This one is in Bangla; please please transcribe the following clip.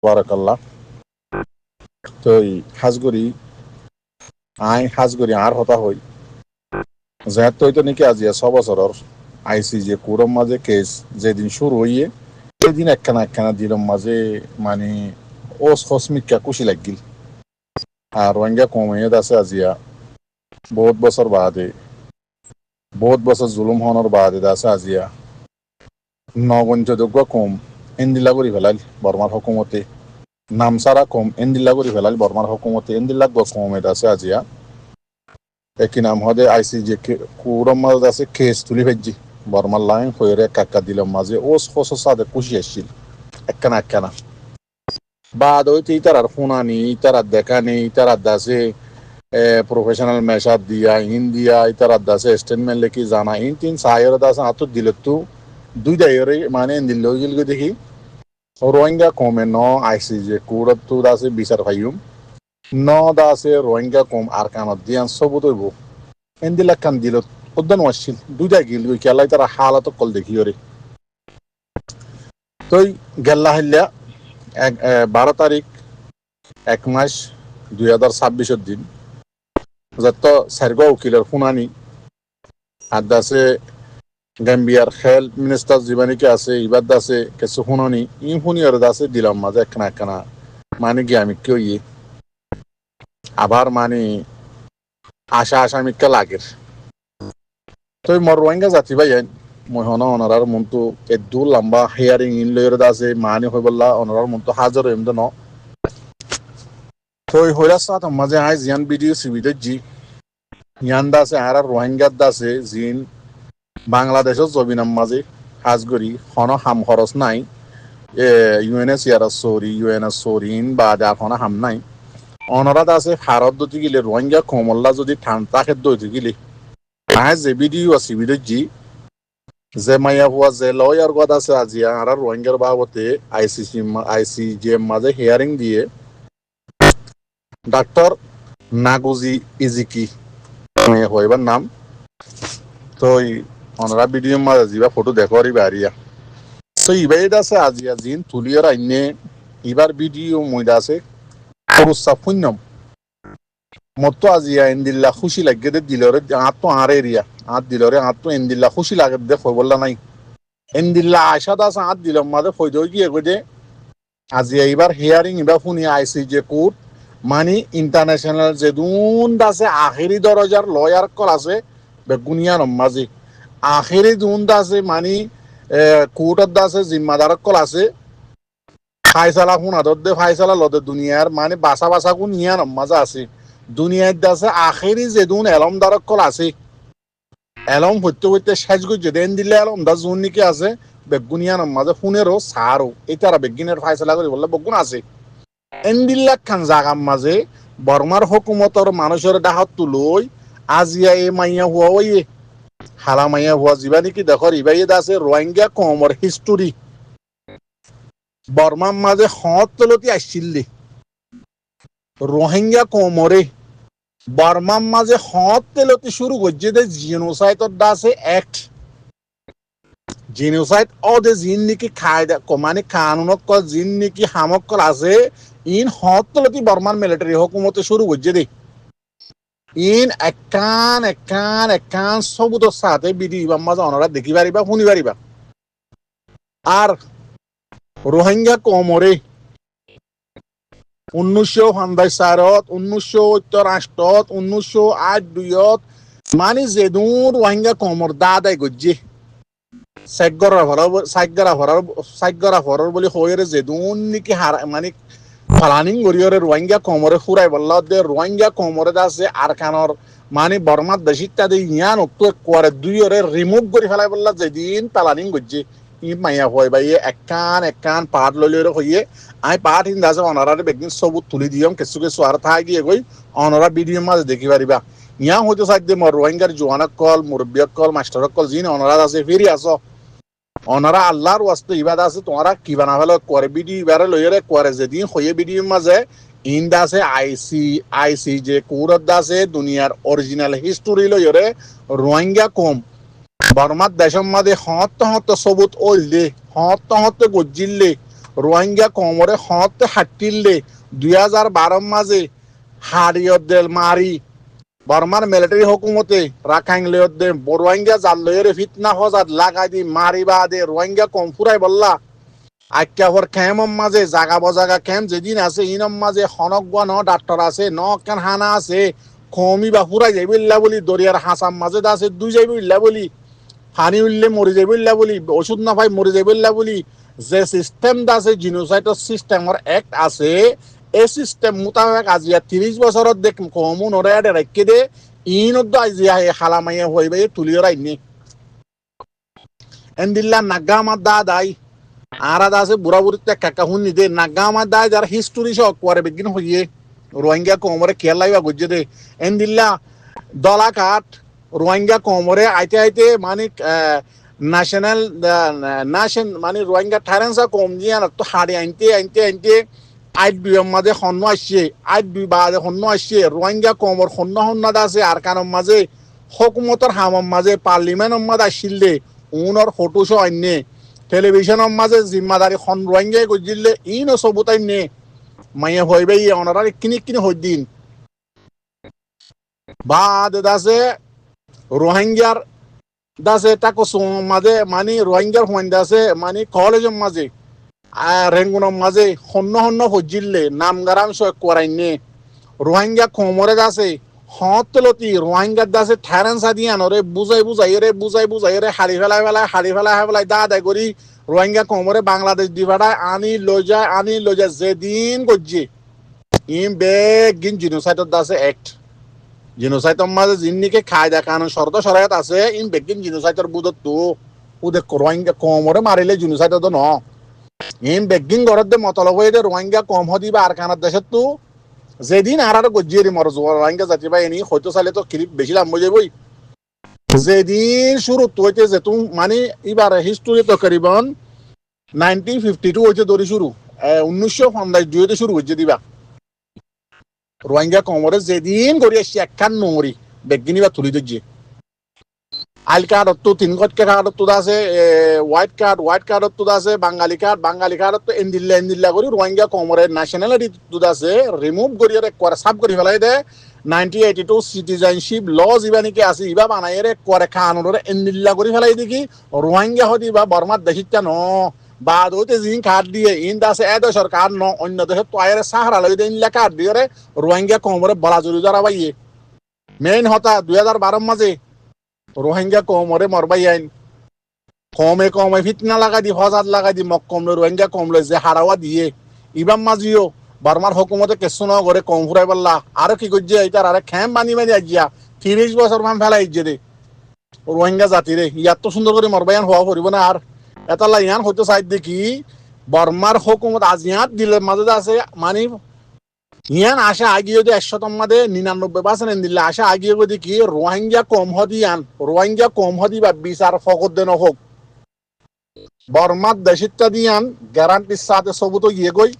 বারাকাল্লাহ। তো হাজগরি আর হতা হই যেহেতু হইতো নাকি আজিয়া 6 বছরের আইসিজে কুরম মাঝে কেস যেদিন শুরু হইয়ে সেদিন একখানা দিলম মাঝে মানে ওস হসমিকা খুশি লাগিল। আর রোহিঙ্গা কমিয়ে আছে আজিয়া বহুত বছর বাদে বহুত বছর জুলুম হওয়ার বাদে আছে আজিয়া নগঞ্চযোগ্য কম এন্দিলা করে ফেলাল বর্মার হকুমতে নামসারা কম এন্দিল্লা করে ফেলাল বর্মার হকুমতে এন্দিল্লা কম এটা আছে আজিয়া একই নাম হদে আইসিজে কুরম মাঝে আছে কেস তুলি ফেলছি বর্মার লাইন হয়ে কাকা দিলাম মাঝে ওস হস সাদে খুশি আসছিল একখানা বাদ হইতে ইতার ফোনানি ইতার দেখানি ইতার দাসে প্রফেশনাল মেশাদ দিয়া ইন্ডিয়া ইতার দাসে স্টেটমেন্ট লেখি জানা ইন তিন সায়ের দাস আতো দিলে তো দুই দায়রে মানে দিল গিল দেখি রোহিঙ্গা কমে ন আইসিজে কুরত তো দাসে বিচার ভাইয়ুম ন দাসে রোহিঙ্গা কম আর কানত দিয়ান সবুত হইব এন্দিলা কান দিল উদ্যান আসছিল দুইটা গিল খেলাই তারা হালত কল দেখি ওরে তই গেল্লা হাইল্লা 12 তারিখ 1 মাস 2026 দিন যত সার্গ উকিলের শুনানি আর দাসে গাম্বিয়ার হেলথ মিনিস্টার জীবানিকে আছে ইবাদ দাসে কিছু শুনানি ই শুনি আর দাসে দিলাম মাঝে একখানা মানে কি আমি কেউ আবার মানে আসামিকা লাগের তো মর রোহিঙ্গা জাতি ভাই মই হন অনারার মনটো এদু লম্বা হেয়ারিং ইন লয়ের দাসে মানে হই বললা অনারার মনটো হাজার এমদ ন তো হইলা সাথ মাঝে আই জিয়ান ভিডিও সিভিডিও জি ইয়ান দাসে আর রোহিঙ্গার দাসে জিন বাংলাদেশের জবিনাম মাঝে হাজগরি হন হাম খরচ নাই ইউএনএসিআর সরি ইন বা এখন হাম নাই অনরাত আছে ভারত দতি গিলে রোহিঙ্গা কমল্লা যদি ঠান্ডা খেত দইতে গিলে আই যে ভিডিও আছে ভিডিও জি যে মাইয়া হুয়া যে লয়ার গদ আছে আজিয়া আর রোহিঙ্গার বাবতে আইসিজিএম মাঝে হিয়ারিং দিয়ে ডাক্তার নাগুজি ইজিকি হইবার নাম তো অনরা ভিডিও মাঝে যা ফটো দেখো বাড়িয়া তো ইবাই আছে আজিয়া জিন তুলিয়ার আইনে ইবার ভিডিও মইদা আছে পুরুষা পুণ্যম মতো আজিয়া ইন্দিল্লা খুশি লাগে দে দিলরে আত্ম আর এরিয়া আত দিলরে আত্ম ইন্দিল্লা খুশি লাগে দে কই বললা নাই ইন্দিল্লা আশা দাস আত দিলম মাঝে কই দই গিয়ে কই দে আজিয়া এবার হিয়ারিং এবার শুনি আইসিজে কোর্ট মানে ইন্টারন্যাশনাল যে দুন দাসে আখেরি দরজার লয়ার কল আছে বেগুনিয়ার মাঝে আখেরি দুন দাসে মানে কোর্টত দাসে জিম্মাদার কল আছে ফাইসালা শুনাদত দে ফাইসালা লদে দুনিয়ার মানে বাসা কোন ইয়ার মাঝে আছে দুনিয়ার দাসে আখেরি যে দুন এলমদার কল আছে এলম হইতে শেষ গজ্জে দেন দিলে এলম দা জুন নিকে আছে বেগুনিয়ার মাঝে শুনেরও সারও এটারা বেগিনের ফাইসালা করে বললে বগুন আছে এন্দিল্লা খান জাগাম মাঝে বর্মার হকুমতর মানুষের ডাহত তুলই আজিয়া এ মাইয়া হুয়া ওই হালা মাইয়া হুয়া যাবা নাকি দেখো ইবাই আছে রোহিঙ্গা কমর হিস্টোরি বর্মার মাঝে হত তলতি আসছিল রোহিঙ্গা কমরে বর্মার মাঝে হত তেলতি শুরু করছে দে জিনোসাইডর দাসে অ্যাক্ট জিনোসাইড ও দে জিন নাকি খায়দা মানে কানুনত ক জিন নাকি হামক্কল আছে ইন হত তলতি বর্মার মিলিটারি হকুমতে শুরু করছে দে ইন একান সবুদের সাথে বিধি মাঝে অনারা দেখি পারিবা শুনি পারিবা আর রোহিঙ্গা কমরে 1957 1978 1982 মানে যেদুন রোহিঙ্গা কমর দাদাই গজ্জে সাইগরা ভরার বলে হয়ে যেদুন নাকি মানে প্লানিং করিয়রে রোহিঙ্গা কমরে ফুরাই বললা দে রোহিঙ্গা কমরে আছে আর কানর মানে বর্মার দেশিতা দে ইয়ান অক্টো করে দুইরে রিমুভ করে ফেলাই বললা যেদিন প্লানিং গজ্জে ই মাইয়া হয় ভাই একান পাট লইলে হইয়ে আমি পাট হিন দাসে অনারারে বেগিন সবুত তুলি দিয়ম কিছু আর থাই গিয়ে গই অনরা ভিডিও মাঝে দেখি পারিবা ইয়া হয়তো সাইড দে মর রোহিঙ্গার জোয়ানক কল মুরব্বিয়ক কল মাস্টারক কল জিন অনরা আছে ফিরি আসো অনারা আল্লাহর ওয়াস্তে ইবাদ আছে তোমরা কি বানা ফেলো করে ভিডিও ইবারে লইরে করে যেদিন হইয়ে ভিডিও মাঝে ইন দাসে আইসি যে কুরত দাসে দুনিয়ার অরিজিনাল হিস্টোরি লইরে রোহিঙ্গা কম বর্মার দেশের মাঝে হত সবুত ওইল দে হত গজ্জিলে রোহিঙ্গা কমরে হতে হাটিলে 2012 মাঝে হারিয়ত দেল মারি বর্মার মিলিটারি হুকুমতে রাখাইন লেয়ত দে রোহিঙ্গা জাল লয়ের ফিতনা হজাত লাগাই দি মারিবা দে রোহিঙ্গা কম ফুরাই বললা আক্কা হর ক্যাম্পর মাঝে জাগা বজাগা ক্যাম্প যেদিন আছে ইনম মাঝে হনকগা ন ডাক্তার আছে ন কেন হানা আছে কমি বা ফুরাই যাইবিল্লা বলি দরিয়ার হাসাম মাঝে আছে দুই যাইবিল্লা বলি পানি উঠলে মরে যাইবিল্লা বলি ওষুধ না পাই মরে যাইবিল্লা বলি যে সিস্টেম আছে জিনোসাইডর সিস্টেমর অ্যাক্ট আছে এই সিস্টেম মোতাবেক আজিয়া 30 বছরত দেখ কমু নরে রেখে দে ইনদ্দ আজিয়া হালামাইয়া হইবে তুলিয়র আইনি এন্দিল্লা নাগা আমার দাদাই আর আছে বুড়া বুড়িতে কাকা হুনি দে নাগা আমার দায় যার হিস্টোরি সব করে বেগিন হইয়ে রোহিঙ্গা কমরে খেলাইবা গুজে দে এন্দিল্লা দলাকাট রোহিঙ্গা কমরে আইতে আইতে মানে ন্যাশনাল মানে রোহিঙ্গা ঠারেন্সা কম দিয়ে তো হাড়ি আনতে আনতে আনতে আইট দুইয়ের মাঝে সন্ন আসছে আইট দুই বাদে সন্ন আসছে রোহিঙ্গা কমর সন্ন সন্নাদ আছে আর কারণ মাঝে হকুমতর হামর মাঝে পার্লিমেন্টর মাঝে আসছিল দে উনর ফটোশো আইনে টেলিভিশনের মাঝে জিম্মাদারি খন রোহিঙ্গাই গজিলে ইনও সবুতাই নে মাইয়া হইবে ওনারা কিনি কিনি হই দিন বাদ দাসে রোহিঙ্গার দাসে তাকো মাঝে মানে রোহিঙ্গার হইন দাসে মানে কলেজের মাঝে রেঙ্গুনের মাঝে হন্য হন্য হজিলে নাম গারাম সব করাইনে রোহিঙ্গা কমরে দাসে হতলতি রোহিঙ্গার দাসে ঠেরেন্সা দিয়ে আনরে বুঝাই বুঝাই রে হারি ফেলাই দা দায় করি রোহিঙ্গা কমরে বাংলাদেশ দিভাড়ায় আনি লজা যেদিন গজ্জি ইম বেগিন জিনোসাইডর দাসে অ্যাক্ট জিনোসাইডর মাঝে জিন্নিকে খাই দেখানো শর্ত সরায়ত আছে ইম বেগিন জিনোসাইডর বুধত তো উদে রোহিঙ্গা কমরে মারিলে জিনোসাইডর তো ন ইম বেগিন ঘরত দে মতলব হয়ে দে রোহিঙ্গা কম হদিবা আর কানার দেশত তো যেদিন আর গজিয়ে মর রোহিঙ্গা জাতি বা এনি হয়তো চাইলে তো ক্লিপ বেশি লাম্ব যাবই যেদিন শুরু হইতে যে তুমি মানে এবার হিস্টোরি তো করিবন 1952 হইতে ধরে শুরু 1952 শুরু হচ্ছে দিবা রোহিঙ্গা কমরে যেদিন গড়ি আসছে একখান নমরি বেগিনি বা তুলি দিচ্ছে আইল কার্ডত তো 3 গটকে কার্ডত তো আছে হোয়াইট কার্ডত তো আছে বাঙালি কার্ডত তো এন্দিল্লা করি রোহিঙ্গা কমরে ন্যাশনালিটি তো আছে রিমুভ করি করে সাব করি ফেলাই দে 1982 সিটিজেনশিপ ল ইবা নাকি আছে ইবা বানাই রে করে কানুনরে এন্দিল্লা করি ফেলাই দেখি রোহিঙ্গা হদি বা বর্মার দেশিটা ন বাদ হইতে জিন কার্ড দিয়ে ইন দাসে এ দেশের কার্ড ন অন্য দেশের তো আয়ের সাহারা লই দেন লা কার্ড দিয়ে রে রোহিঙ্গা কমরে বলা জরুরি যারা বাইয়ে মেইন হতা 2012 মাঝে রোহিঙ্গা কমরে মরবাই আইন কমে ফিতনা লাগাই দি হজাত লাগাই দি মক কমলে রোহিঙ্গা কমলে যে হারাওয়া দিয়ে ইবাম মাঝিও বার্মার হুকুমতে কেসু ন করে কম ফুরাই পারলা আরো কি করছে এইটার আরে খ্যাম বানি আজিয়া 30 বছর মান ফেলাই ইজ্জে দে রোহিঙ্গা জাতি রে ইয়াত তো সুন্দর করে মরবাইয়ান হওয়া পড়িব না আর এটা ইয়ান হয়তো চাই দেখি বর্মার হুকুমত আজিয়াত দিলের মাঝে আছে মানে ইয়ান আশা আগিয়ে যে 100 মাদে 99% দিলে আশা আগিয়ে দেখি রোহিঙ্গা কম হদি বা বিচার ফকত দেন হোক বর্মার দেশিতা দিয়ান গ্যারান্টির সাথে সবুত গিয়ে গই